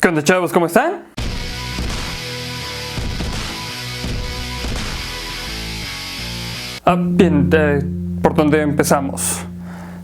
¿Qué onda, chavos? ¿Cómo están? Bien, ¿por dónde empezamos?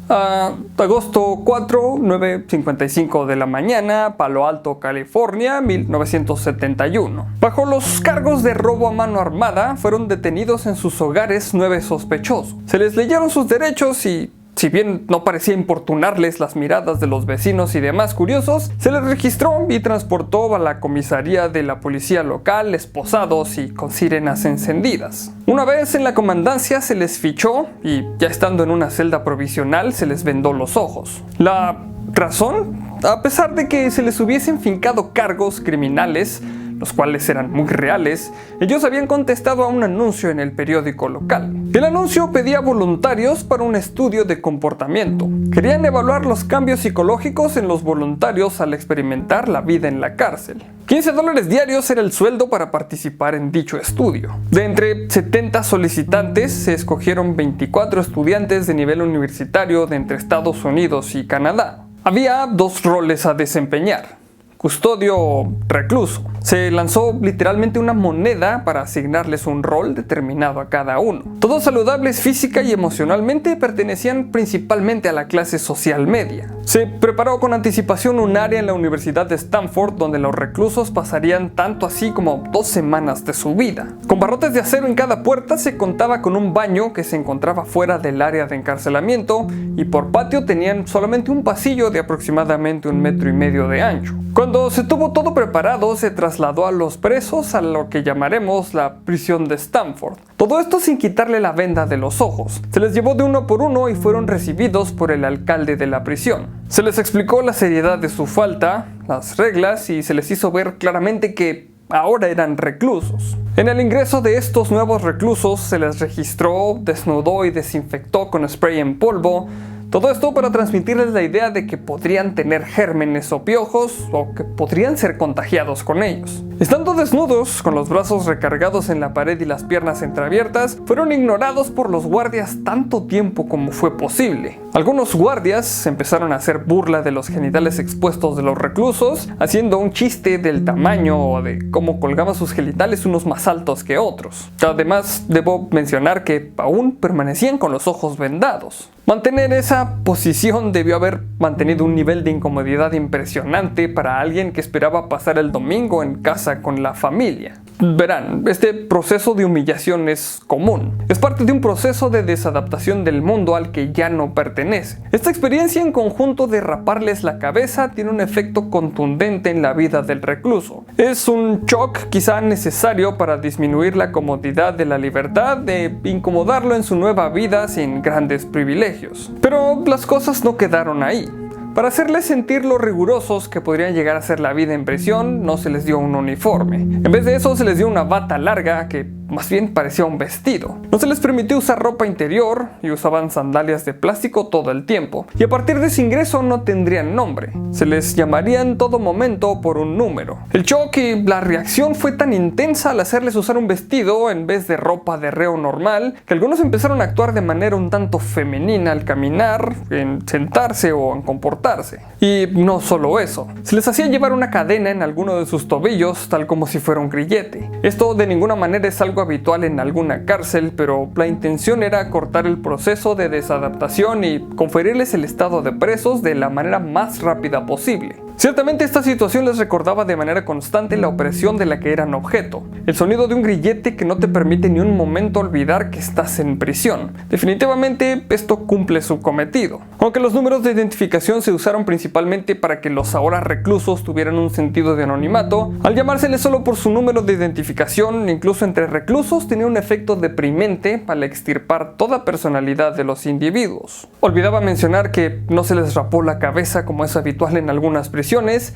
Agosto 4, 9:55 de la mañana, Palo Alto, California, 1971. Bajo los cargos de robo a mano armada, fueron detenidos en sus hogares 9 sospechosos. Se les leyeron sus derechos y, si bien no parecía importunarles las miradas de los vecinos y demás curiosos, se les registró y transportó a la comisaría de la policía local esposados y con sirenas encendidas. Una vez en la comandancia se les fichó y, ya estando en una celda provisional, se les vendó los ojos. La razón, a pesar de que se les hubiesen fincado cargos criminales, los cuales eran muy reales, ellos habían contestado a un anuncio en el periódico local. El anuncio pedía voluntarios para un estudio de comportamiento. Querían evaluar los cambios psicológicos en los voluntarios al experimentar la vida en la cárcel. $15 diarios era el sueldo para participar en dicho estudio. De entre 70 solicitantes, se escogieron 24 estudiantes de nivel universitario de entre Estados Unidos y Canadá. Había 2 roles a desempeñar: custodio o recluso. Se lanzó literalmente una moneda para asignarles un rol determinado a cada uno. Todos saludables física y emocionalmente, pertenecían principalmente a la clase social media. Se preparó con anticipación un área en la Universidad de Stanford donde los reclusos pasarían tanto así como 2 semanas de su vida. Con barrotes de acero en cada puerta, se contaba con un baño que se encontraba fuera del área de encarcelamiento, y por patio tenían solamente un pasillo de aproximadamente 1,5 metros de ancho. Cuando se tuvo todo preparado, se trasladó a los presos a lo que llamaremos la prisión de Stanford. Todo esto sin quitarle la venda de los ojos. Se les llevó de uno por uno y fueron recibidos por el alcalde de la prisión. Se les explicó la seriedad de su falta, las reglas, y se les hizo ver claramente que ahora eran reclusos. En el ingreso de estos nuevos reclusos se les registró, desnudó y desinfectó con spray en polvo. Todo esto para transmitirles la idea de que podrían tener gérmenes o piojos, o que podrían ser contagiados con ellos. Estando desnudos, con los brazos recargados en la pared y las piernas entreabiertas, fueron ignorados por los guardias tanto tiempo como fue posible. Algunos guardias empezaron a hacer burla de los genitales expuestos de los reclusos, haciendo un chiste del tamaño o de cómo colgaban sus genitales unos más altos que otros. Además, debo mencionar que aún permanecían con los ojos vendados. Mantener esa posición debió haber mantenido un nivel de incomodidad impresionante para alguien que esperaba pasar el domingo en casa con la familia. Verán, este proceso de humillación es común. Es parte de un proceso de desadaptación del mundo al que ya no pertenece. Esta experiencia en conjunto de raparles la cabeza tiene un efecto contundente en la vida del recluso. Es un shock quizá necesario para disminuir la comodidad de la libertad, de incomodarlo en su nueva vida sin grandes privilegios. Pero las cosas no quedaron ahí. Para hacerles sentir lo rigurosos que podrían llegar a ser la vida en prisión, no se les dio un uniforme. En vez de eso, se les dio una bata larga que más bien parecía un vestido. No se les permitió usar ropa interior y usaban sandalias de plástico todo el tiempo. Y a partir de ese ingreso no tendrían nombre. Se les llamaría en todo momento por un número. El shock y la reacción fue tan intensa al hacerles usar un vestido en vez de ropa de reo normal, que algunos empezaron a actuar de manera un tanto femenina al caminar, en sentarse o en comportarse. Y no solo eso, se les hacía llevar una cadena en alguno de sus tobillos, tal como si fuera un grillete. Esto de ninguna manera es algo habitual en alguna cárcel, pero la intención era cortar el proceso de desadaptación y conferirles el estado de presos de la manera más rápida posible. Ciertamente esta situación les recordaba de manera constante la opresión de la que eran objeto, el sonido de un grillete que no te permite ni un momento olvidar que estás en prisión. Definitivamente esto cumple su cometido. Aunque los números de identificación se usaron principalmente para que los ahora reclusos tuvieran un sentido de anonimato, al llamárseles solo por su número de identificación, incluso entre reclusos, tenía un efecto deprimente al extirpar toda personalidad de los individuos. Olvidaba mencionar que no se les rapó la cabeza como es habitual en algunas prisiones,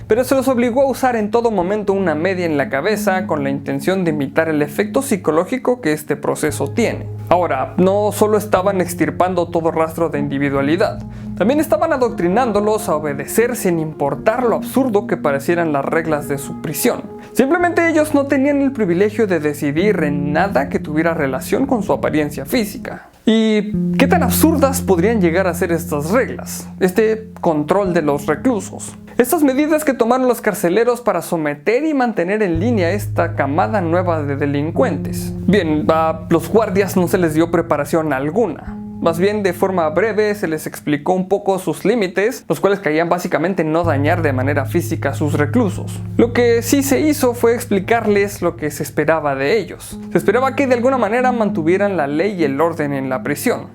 pero se los obligó a usar en todo momento una media en la cabeza con la intención de imitar el efecto psicológico que este proceso tiene. Ahora, no solo estaban extirpando todo rastro de individualidad, también estaban adoctrinándolos a obedecer sin importar lo absurdo que parecieran las reglas de su prisión. Simplemente ellos no tenían el privilegio de decidir en nada que tuviera relación con su apariencia física. ¿Y qué tan absurdas podrían llegar a ser estas reglas? Este control de los reclusos. Estas medidas que tomaron los carceleros para someter y mantener en línea esta camada nueva de delincuentes. Bien, a los guardias no se les dio preparación alguna. Más bien, de forma breve se les explicó un poco sus límites, los cuales caían básicamente en no dañar de manera física a sus reclusos. Lo que sí se hizo fue explicarles lo que se esperaba de ellos. Se esperaba que de alguna manera mantuvieran la ley y el orden en la prisión,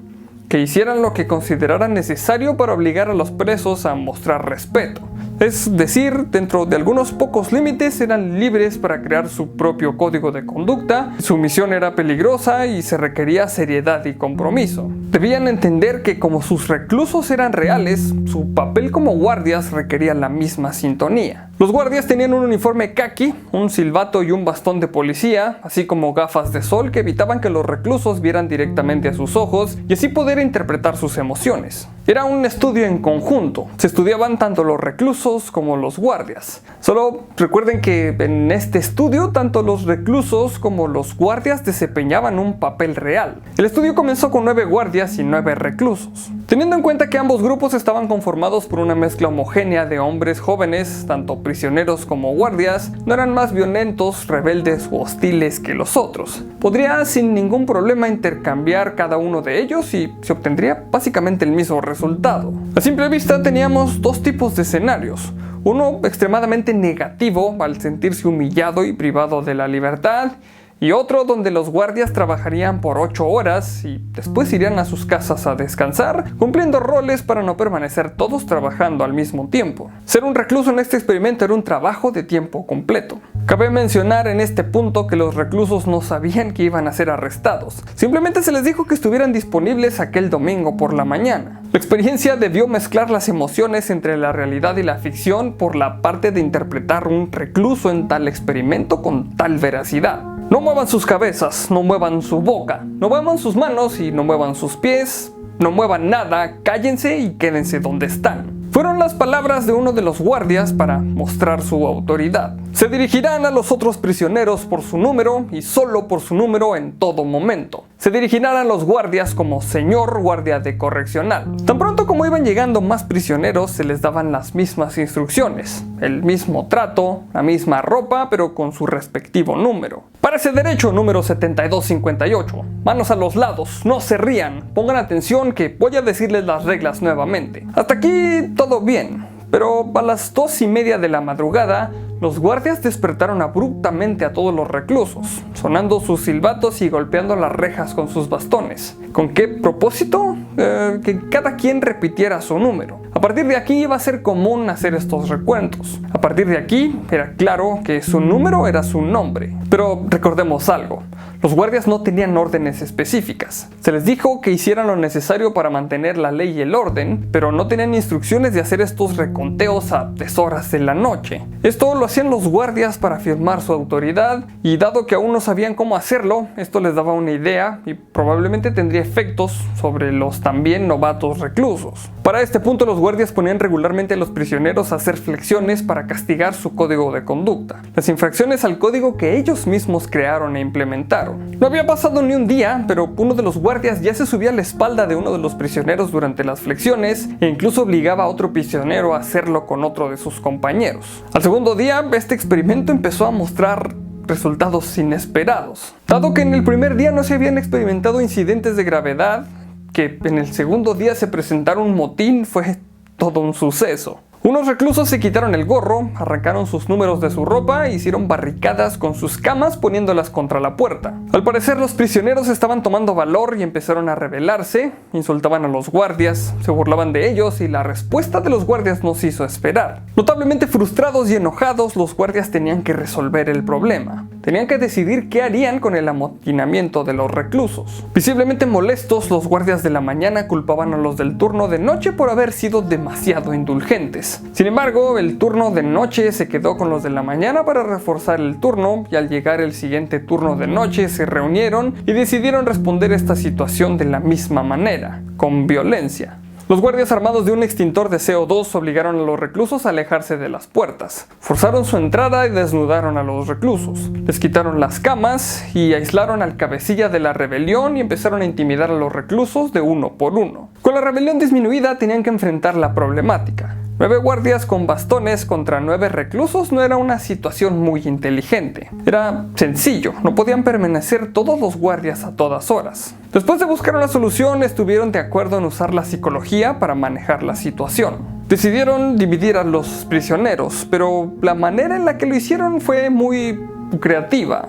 que hicieran lo que consideraran necesario para obligar a los presos a mostrar respeto. Es decir, dentro de algunos pocos límites eran libres para crear su propio código de conducta, su misión era peligrosa y se requería seriedad y compromiso. Debían entender que como sus reclusos eran reales, su papel como guardias requería la misma sintonía. Los guardias tenían un uniforme caqui, un silbato y un bastón de policía, así como gafas de sol que evitaban que los reclusos vieran directamente a sus ojos y así poder interpretar sus emociones. Era un estudio en conjunto, se estudiaban tanto los reclusos como los guardias. Solo recuerden que en este estudio tanto los reclusos como los guardias desempeñaban un papel real. El estudio comenzó con 9 guardias y 9 reclusos. Teniendo en cuenta que ambos grupos estaban conformados por una mezcla homogénea de hombres jóvenes, tanto prisioneros como guardias, no eran más violentos, rebeldes u hostiles que los otros. Podría sin ningún problema intercambiar cada uno de ellos y se obtendría básicamente el mismo resultado. A simple vista teníamos dos tipos de escenarios. Uno extremadamente negativo al sentirse humillado y privado de la libertad, y otro donde los guardias trabajarían por 8 horas y después irían a sus casas a descansar, cumpliendo roles para no permanecer todos trabajando al mismo tiempo. Ser un recluso en este experimento era un trabajo de tiempo completo. Cabe mencionar en este punto que los reclusos no sabían que iban a ser arrestados. Simplemente se les dijo que estuvieran disponibles aquel domingo por la mañana. La experiencia debió mezclar las emociones entre la realidad y la ficción por la parte de interpretar un recluso en tal experimento con tal veracidad. No muevan sus cabezas, no muevan su boca, no muevan sus manos y no muevan sus pies, no muevan nada, cállense y quédense donde están. Fueron las palabras de uno de los guardias para mostrar su autoridad. Se dirigirán a los otros prisioneros por su número y solo por su número en todo momento. Se dirigirán a los guardias como señor guardia de correccional. Tan pronto como iban llegando más prisioneros se les daban las mismas instrucciones, el mismo trato, la misma ropa pero con su respectivo número. Párese derecho, número 7258. Manos a los lados, no se rían, pongan atención que voy a decirles las reglas nuevamente. Hasta aquí todo bien, pero a las 2:30 de la madrugada los guardias despertaron abruptamente a todos los reclusos, sonando sus silbatos y golpeando las rejas con sus bastones. ¿Con qué propósito? Que cada quien repitiera su número. A partir de aquí iba a ser común hacer estos recuentos. A partir de aquí era claro que su número era su nombre. Pero recordemos algo, los guardias no tenían órdenes específicas. Se les dijo que hicieran lo necesario para mantener la ley y el orden, pero no tenían instrucciones de hacer estos reconteos a deshoras de la noche. Esto lo hacían los guardias para afirmar su autoridad, y dado que aún no sabían cómo hacerlo, esto les daba una idea y probablemente tendría efectos sobre los también novatos reclusos. Para este punto los guardias ponían regularmente a los prisioneros a hacer flexiones para castigar su código de conducta, las infracciones al código que ellos mismos crearon e implementaron. No había pasado ni un día, pero uno de los guardias ya se subía a la espalda de uno de los prisioneros durante las flexiones e incluso obligaba a otro prisionero a hacerlo con otro de sus compañeros. Al segundo día, este experimento empezó a mostrar resultados inesperados. Dado que en el primer día no se habían experimentado incidentes de gravedad, que en el segundo día se presentara un motín fue todo un suceso. Unos reclusos se quitaron el gorro, arrancaron sus números de su ropa e hicieron barricadas con sus camas poniéndolas contra la puerta. Al parecer los prisioneros estaban tomando valor y empezaron a rebelarse, insultaban a los guardias, se burlaban de ellos y la respuesta de los guardias nos hizo esperar. Notablemente frustrados y enojados, los guardias tenían que resolver el problema. Tenían que decidir qué harían con el amotinamiento de los reclusos. Visiblemente molestos, los guardias de la mañana culpaban a los del turno de noche por haber sido demasiado indulgentes. Sin embargo, el turno de noche se quedó con los de la mañana para reforzar el turno, y al llegar el siguiente turno de noche se reunieron y decidieron responder a esta situación de la misma manera, con violencia. Los guardias armados de un extintor de CO2 obligaron a los reclusos a alejarse de las puertas. Forzaron su entrada y desnudaron a los reclusos. Les quitaron las camas y aislaron al cabecilla de la rebelión y empezaron a intimidar a los reclusos de uno por uno. Con la rebelión disminuida tenían que enfrentar la problemática. 9 guardias con bastones contra 9 reclusos no era una situación muy inteligente. Era sencillo, no podían permanecer todos los guardias a todas horas. Después de buscar una solución, estuvieron de acuerdo en usar la psicología para manejar la situación. Decidieron dividir a los prisioneros, pero la manera en la que lo hicieron fue muy creativa.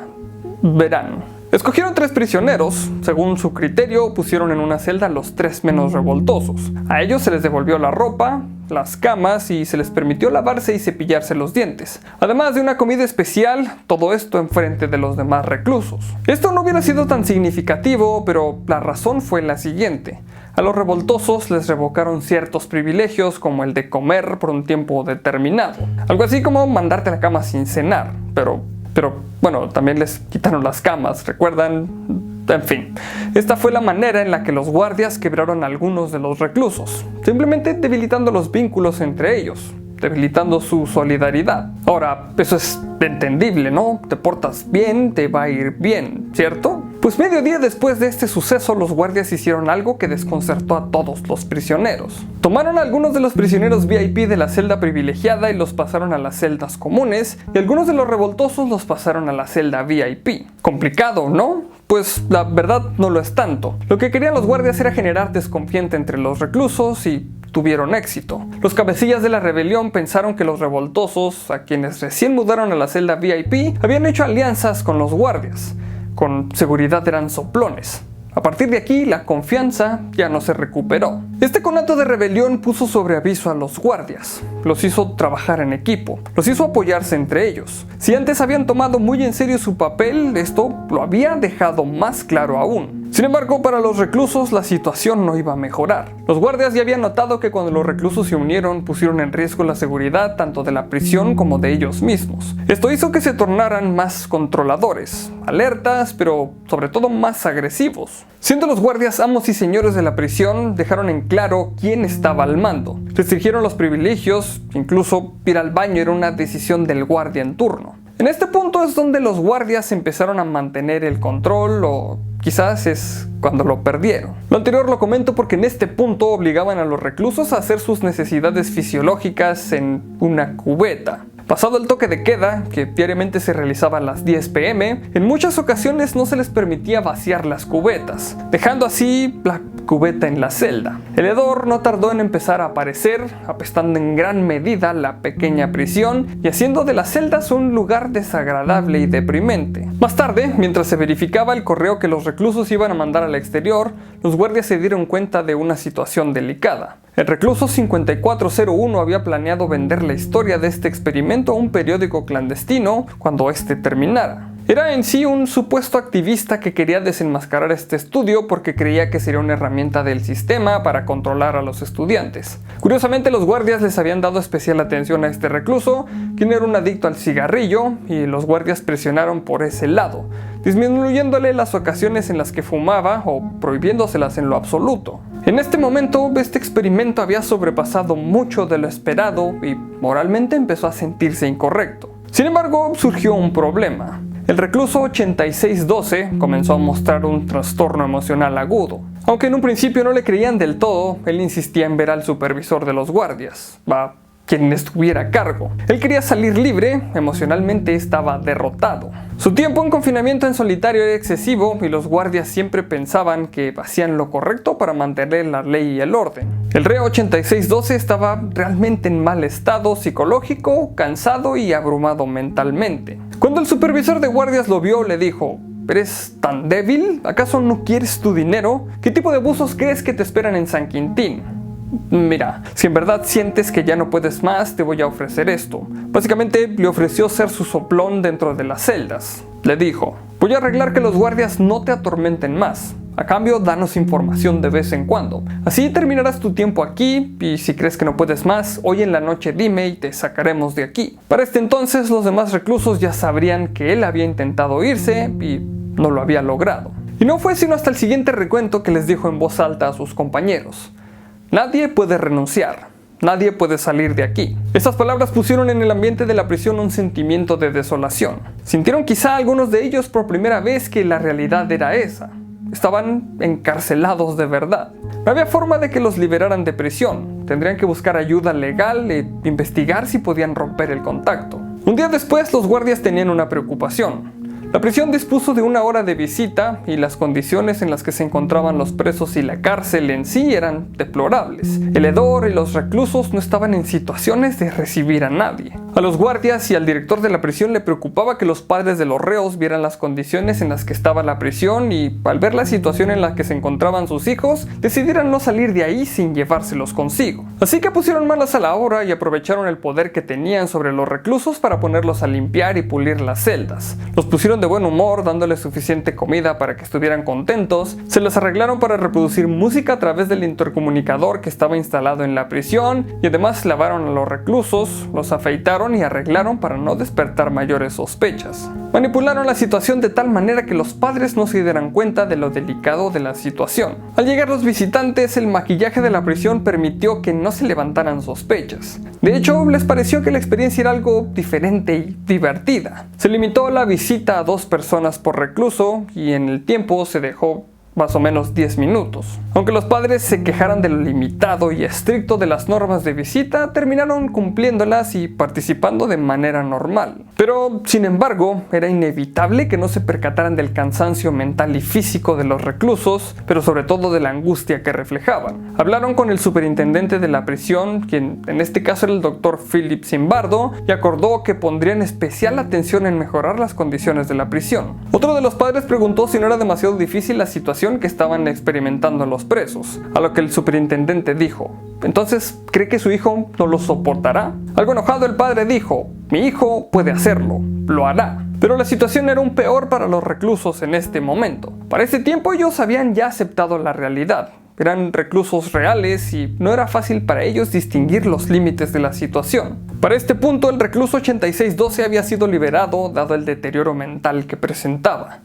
Verán. Escogieron 3 prisioneros. Según su criterio, pusieron en una celda a los 3 menos revoltosos. A ellos se les devolvió la ropa, las camas y se les permitió lavarse y cepillarse los dientes. Además de una comida especial, todo esto enfrente de los demás reclusos. Esto no hubiera sido tan significativo, pero la razón fue la siguiente. A los revoltosos les revocaron ciertos privilegios como el de comer por un tiempo determinado. Algo así como mandarte a la cama sin cenar, pero bueno, también les quitaron las camas, ¿recuerdan? En fin, esta fue la manera en la que los guardias quebraron a algunos de los reclusos, simplemente debilitando los vínculos entre ellos, debilitando su solidaridad. Ahora, eso es entendible, ¿no? Te portas bien, te va a ir bien, ¿cierto? Pues medio día después de este suceso, los guardias hicieron algo que desconcertó a todos los prisioneros. Tomaron a algunos de los prisioneros VIP de la celda privilegiada y los pasaron a las celdas comunes, y algunos de los revoltosos los pasaron a la celda VIP. Complicado, ¿no? Pues la verdad no lo es tanto. Lo que querían los guardias era generar desconfianza entre los reclusos y tuvieron éxito. Los cabecillas de la rebelión pensaron que los revoltosos, a quienes recién mudaron a la celda VIP, habían hecho alianzas con los guardias. Con seguridad eran soplones. A partir de aquí, la confianza ya no se recuperó. Este conato de rebelión puso sobre aviso a los guardias. Los hizo trabajar en equipo. Los hizo apoyarse entre ellos. Si antes habían tomado muy en serio su papel, esto lo había dejado más claro aún. Sin embargo, para los reclusos la situación no iba a mejorar. Los guardias ya habían notado que cuando los reclusos se unieron, pusieron en riesgo la seguridad tanto de la prisión como de ellos mismos. Esto hizo que se tornaran más controladores, alertas, pero sobre todo más agresivos. Siendo los guardias amos y señores de la prisión, dejaron en claro quién estaba al mando. Restringieron los privilegios, incluso ir al baño era una decisión del guardia en turno. En este punto es donde los guardias empezaron a mantener el control, o quizás es cuando lo perdieron. Lo anterior lo comento porque en este punto obligaban a los reclusos a hacer sus necesidades fisiológicas en una cubeta. Pasado el toque de queda, que diariamente se realizaba a las 10 p.m., en muchas ocasiones no se les permitía vaciar las cubetas, dejando así la cubeta en la celda. El hedor no tardó en empezar a aparecer, apestando en gran medida la pequeña prisión y haciendo de las celdas un lugar desagradable y deprimente. Más tarde, mientras se verificaba el correo que los reclusos iban a mandar al exterior, los guardias se dieron cuenta de una situación delicada. El recluso 5401 había planeado vender la historia de este experimento a un periódico clandestino cuando este terminara. Era en sí un supuesto activista que quería desenmascarar este estudio porque creía que sería una herramienta del sistema para controlar a los estudiantes. Curiosamente, los guardias les habían dado especial atención a este recluso, quien era un adicto al cigarrillo, y los guardias presionaron por ese lado, disminuyéndole las ocasiones en las que fumaba o prohibiéndoselas en lo absoluto. En este momento, este experimento había sobrepasado mucho de lo esperado y moralmente empezó a sentirse incorrecto. Sin embargo, surgió un problema. El recluso 8612 comenzó a mostrar un trastorno emocional agudo. Aunque en un principio no le creían del todo, él insistía en ver al supervisor de los guardias, quien estuviera a cargo. Él quería salir libre, emocionalmente estaba derrotado. Su tiempo en confinamiento en solitario era excesivo y los guardias siempre pensaban que hacían lo correcto para mantener la ley y el orden. El reo 8612 estaba realmente en mal estado psicológico, cansado y abrumado mentalmente. Cuando el supervisor de guardias lo vio, le dijo: ¿eres tan débil? ¿Acaso no quieres tu dinero? ¿Qué tipo de abusos crees que te esperan en San Quintín? Mira, si en verdad sientes que ya no puedes más, te voy a ofrecer esto. Básicamente le ofreció ser su soplón dentro de las celdas. Le dijo: voy a arreglar que los guardias no te atormenten más. A cambio, danos información de vez en cuando. Así terminarás tu tiempo aquí, y si crees que no puedes más, hoy en la noche dime y te sacaremos de aquí. Para este entonces, los demás reclusos ya sabrían que él había intentado irse y no lo había logrado. Y no fue sino hasta el siguiente recuento que les dijo en voz alta a sus compañeros: nadie puede renunciar. Nadie puede salir de aquí. Estas palabras pusieron en el ambiente de la prisión un sentimiento de desolación. Sintieron quizá algunos de ellos por primera vez que la realidad era esa. Estaban encarcelados de verdad. No había forma de que los liberaran de prisión. tendrían que buscar ayuda legal e investigar si podían romper el contacto. Un día después, los guardias tenían una preocupación. La prisión dispuso de 1 hora de visita y las condiciones en las que se encontraban los presos y la cárcel en sí eran deplorables. El hedor y los reclusos no estaban en situaciones de recibir a nadie. A los guardias y al director de la prisión le preocupaba que los padres de los reos vieran las condiciones en las que estaba la prisión y, al ver la situación en la que se encontraban sus hijos, decidieran no salir de ahí sin llevárselos consigo. Así que pusieron manos a la obra y aprovecharon el poder que tenían sobre los reclusos para ponerlos a limpiar y pulir las celdas. Los pusieron de buen humor, dándoles suficiente comida para que estuvieran contentos, se les arreglaron para reproducir música a través del intercomunicador que estaba instalado en la prisión y además lavaron a los reclusos, los afeitaron y arreglaron para no despertar mayores sospechas. Manipularon la situación de tal manera que los padres no se dieran cuenta de lo delicado de la situación. Al llegar los visitantes, el maquillaje de la prisión permitió que no se levantaran sospechas. De hecho, les pareció que la experiencia era algo diferente y divertida. Se limitó la visita a 2 personas por recluso y en el tiempo se dejó más o menos 10 minutos. Aunque los padres se quejaran de lo limitado y estricto de las normas de visita, terminaron cumpliéndolas y participando de manera normal. Pero, sin embargo, era inevitable que no se percataran del cansancio mental y físico de los reclusos, pero sobre todo de la angustia que reflejaban. Hablaron con el superintendente de la prisión, quien en este caso era el Dr. Philip Zimbardo, y acordó que pondrían especial atención en mejorar las condiciones de la prisión. Otro de los padres preguntó si no era demasiado difícil la situación que estaban experimentando los presos, a lo que el superintendente dijo: ¿entonces cree que su hijo no lo soportará? Algo enojado, el padre dijo: mi hijo puede hacerlo, lo hará. Pero la situación era aún peor para los reclusos en este momento. Para ese tiempo ellos habían ya aceptado la realidad. Eran reclusos reales y no era fácil para ellos distinguir los límites de la situación. Para este punto, el recluso 8612 había sido liberado dado el deterioro mental que presentaba.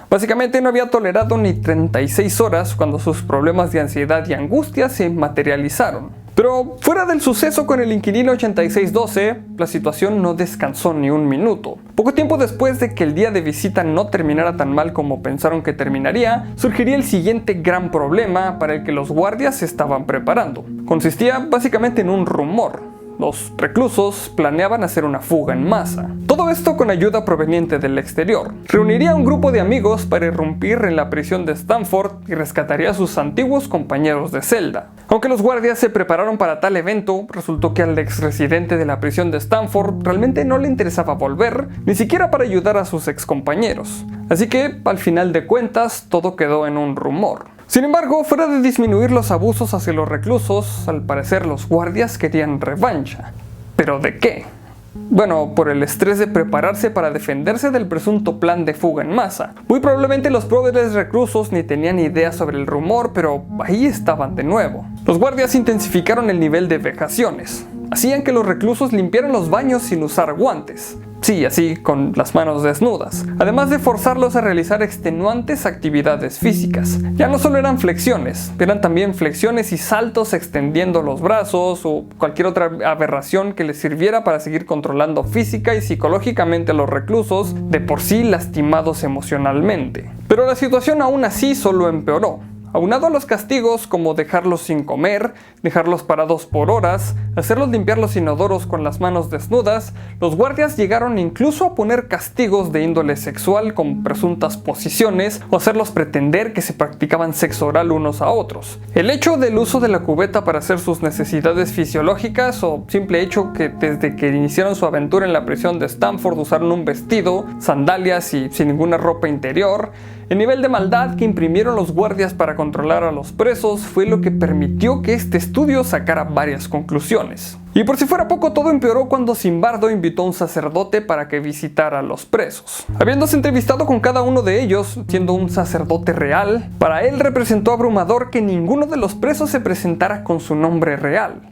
Básicamente no había tolerado ni 36 horas cuando sus problemas de ansiedad y angustia se materializaron. Pero fuera del suceso con el inquilino 8612, la situación no descansó ni un minuto. Poco tiempo después de que el día de visita no terminara tan mal como pensaron que terminaría, surgiría el siguiente gran problema para el que los guardias se estaban preparando. Consistía básicamente en un rumor. Los reclusos planeaban hacer una fuga en masa. Todo esto con ayuda proveniente del exterior. Reuniría a un grupo de amigos para irrumpir en la prisión de Stanford y rescataría a sus antiguos compañeros de celda. Aunque los guardias se prepararon para tal evento, resultó que al exresidente de la prisión de Stanford realmente no le interesaba volver, ni siquiera para ayudar a sus excompañeros. Así que, al final de cuentas, todo quedó en un rumor. Sin embargo, fuera de disminuir los abusos hacia los reclusos, al parecer los guardias querían revancha. ¿Pero de qué? Bueno, por el estrés de prepararse para defenderse del presunto plan de fuga en masa. Muy probablemente los pobres reclusos ni tenían idea sobre el rumor, pero ahí estaban de nuevo. Los guardias intensificaron el nivel de vejaciones. Hacían que los reclusos limpiaran los baños sin usar guantes. Sí, así, con las manos desnudas. Además de forzarlos a realizar extenuantes actividades físicas. Ya no solo eran flexiones, eran también flexiones y saltos extendiendo los brazos o cualquier otra aberración que les sirviera para seguir controlando física y psicológicamente a los reclusos, de por sí lastimados emocionalmente. Pero la situación aún así solo empeoró. Aunado a los castigos como dejarlos sin comer, dejarlos parados por horas, hacerlos limpiar los inodoros con las manos desnudas, los guardias llegaron incluso a poner castigos de índole sexual con presuntas posiciones o hacerlos pretender que se practicaban sexo oral unos a otros. El hecho del uso de la cubeta para hacer sus necesidades fisiológicas o simple hecho que desde que iniciaron su aventura en la prisión de Stanford usaron un vestido, sandalias y sin ninguna ropa interior, el nivel de maldad que imprimieron los guardias para controlar a los presos fue lo que permitió que este estudio sacara varias conclusiones. Y por si fuera poco, todo empeoró cuando Zimbardo invitó a un sacerdote para que visitara a los presos. Habiéndose entrevistado con cada uno de ellos, siendo un sacerdote real, para él representó abrumador que ninguno de los presos se presentara con su nombre real.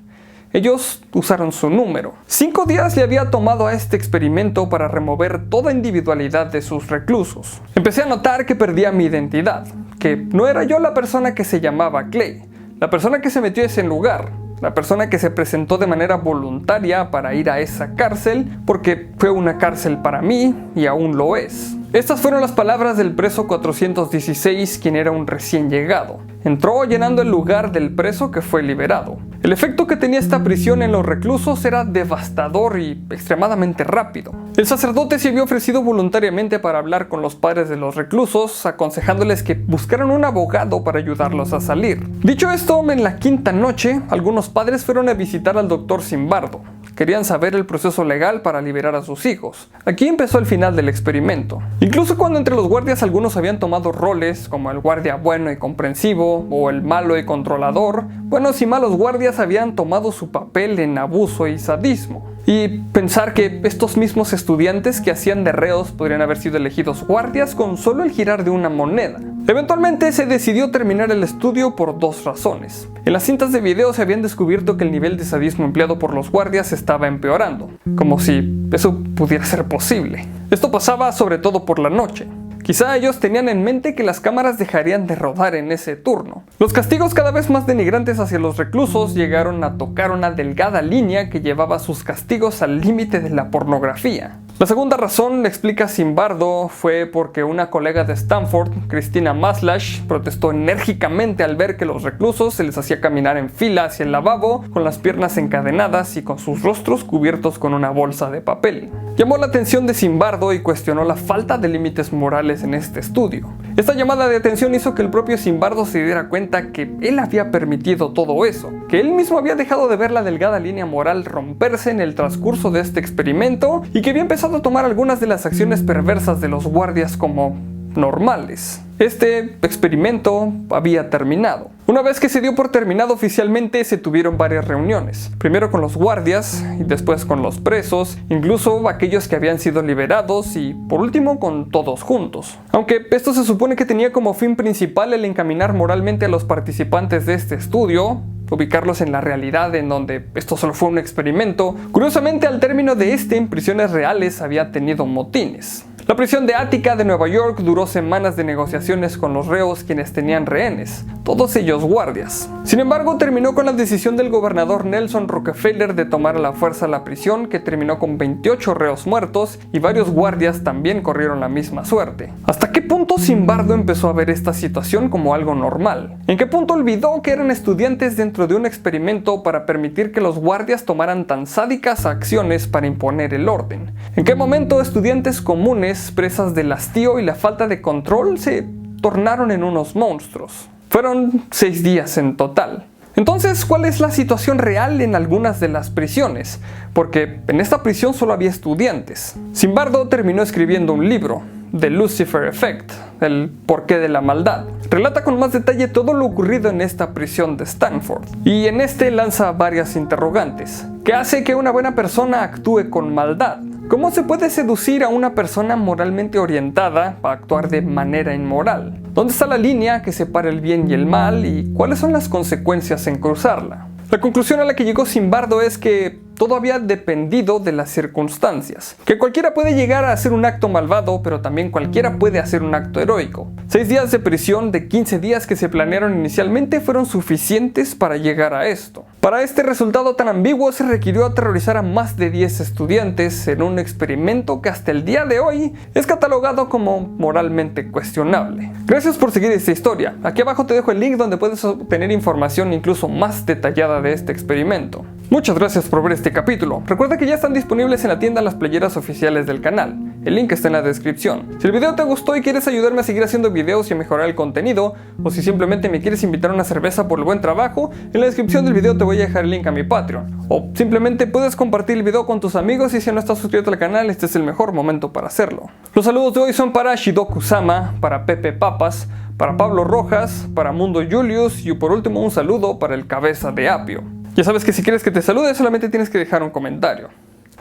Ellos usaron su número. 5 días le había tomado a este experimento para remover toda individualidad de sus reclusos. Empecé a notar que perdía mi identidad, que no era yo la persona que se llamaba Clay, la persona que se metió a ese lugar, la persona que se presentó de manera voluntaria para ir a esa cárcel, porque fue una cárcel para mí y aún lo es. Estas fueron las palabras del preso 416, quien era un recién llegado. Entró llenando el lugar del preso que fue liberado. El efecto que tenía esta prisión en los reclusos era devastador y extremadamente rápido. El sacerdote se había ofrecido voluntariamente para hablar con los padres de los reclusos, aconsejándoles que buscaran un abogado para ayudarlos a salir. Dicho esto, en la quinta noche, algunos padres fueron a visitar al doctor Zimbardo. Querían saber el proceso legal para liberar a sus hijos. Aquí empezó el final del experimento. Incluso cuando entre los guardias algunos habían tomado roles, como el guardia bueno y comprensivo, o el malo y controlador, buenos y malos guardias habían tomado su papel en abuso y sadismo. Y pensar que estos mismos estudiantes que hacían de reos podrían haber sido elegidos guardias con solo el girar de una moneda. Eventualmente se decidió terminar el estudio por dos razones. En las cintas de video se habían descubierto que el nivel de sadismo empleado por los guardias estaba empeorando, como si eso pudiera ser posible. Esto pasaba sobre todo por la noche. Quizá ellos tenían en mente que las cámaras dejarían de rodar en ese turno. Los castigos cada vez más denigrantes hacia los reclusos llegaron a tocar una delgada línea que llevaba sus castigos al límite de la pornografía. La segunda razón, explica Zimbardo, fue porque una colega de Stanford, Christina Maslach, protestó enérgicamente al ver que los reclusos se les hacía caminar en fila hacia el lavabo con las piernas encadenadas y con sus rostros cubiertos con una bolsa de papel. Llamó la atención de Zimbardo y cuestionó la falta de límites morales en este estudio. Esta llamada de atención hizo que el propio Zimbardo se diera cuenta que él había permitido todo eso, que él mismo había dejado de ver la delgada línea moral romperse en el transcurso de este experimento y que había empezado a tomar algunas de las acciones perversas de los guardias como normales. Este experimento había terminado. Una vez que se dio por terminado oficialmente, se tuvieron varias reuniones. Primero con los guardias y después con los presos, incluso aquellos que habían sido liberados y por último con todos juntos. Aunque esto se supone que tenía como fin principal el encaminar moralmente a los participantes de este estudio, ubicarlos en la realidad en donde esto solo fue un experimento, curiosamente al término de en prisiones reales había tenido motines. La prisión de Ática de Nueva York duró semanas de negociaciones con los reos quienes tenían rehenes, todos ellos guardias. Sin embargo, terminó con la decisión del gobernador Nelson Rockefeller de tomar a la fuerza la prisión, que terminó con 28 reos muertos y varios guardias también corrieron la misma suerte. ¿Hasta qué punto Zimbardo empezó a ver esta situación como algo normal? ¿En qué punto olvidó que eran estudiantes dentro de un experimento para permitir que los guardias tomaran tan sádicas acciones para imponer el orden? ¿En qué momento estudiantes comunes, presas del hastío y la falta de control, se tornaron en unos monstruos? Fueron 6 días en total. Entonces, ¿cuál es la situación real en algunas de las prisiones? Porque en esta prisión solo había estudiantes. Zimbardo terminó escribiendo un libro, The Lucifer Effect, el porqué de la maldad. Relata con más detalle todo lo ocurrido en esta prisión de Stanford. Y en este lanza varias interrogantes. ¿Qué hace que una buena persona actúe con maldad? ¿Cómo se puede seducir a una persona moralmente orientada para actuar de manera inmoral? ¿Dónde está la línea que separa el bien y el mal? ¿Y cuáles son las consecuencias en cruzarla? La conclusión a la que llegó Zimbardo es que todo había dependido de las circunstancias. Que cualquiera puede llegar a hacer un acto malvado, pero también cualquiera puede hacer un acto heroico. 6 días de prisión de 15 días que se planearon inicialmente fueron suficientes para llegar a esto. Para este resultado tan ambiguo se requirió aterrorizar a más de 10 estudiantes en un experimento que hasta el día de hoy es catalogado como moralmente cuestionable. Gracias por seguir esta historia. Aquí abajo te dejo el link donde puedes obtener información incluso más detallada de este experimento. Muchas gracias por ver este capítulo. Recuerda que ya están disponibles en la tienda las playeras oficiales del canal. El link está en la descripción. Si el video te gustó y quieres ayudarme a seguir haciendo videos y a mejorar el contenido, o si simplemente me quieres invitar a una cerveza por el buen trabajo, en la descripción del video te voy a dejar el link a mi Patreon. O simplemente puedes compartir el video con tus amigos y si no estás suscrito al canal, este es el mejor momento para hacerlo. Los saludos de hoy son para Shidoku-sama, para Pepe Papas, para Pablo Rojas, para Mundo Julius y por último un saludo para el Cabeza de Apio. Ya sabes que si quieres que te salude solamente tienes que dejar un comentario.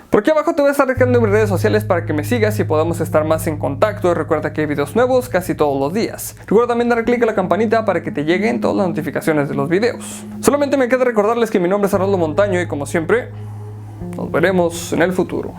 Por aquí abajo te voy a estar dejando mis redes sociales para que me sigas y podamos estar más en contacto. Y recuerda que hay videos nuevos casi todos los días. Recuerda también dar clic a la campanita para que te lleguen todas las notificaciones de los videos. Solamente me queda recordarles que mi nombre es Arnoldo Montaño y como siempre, nos veremos en el futuro.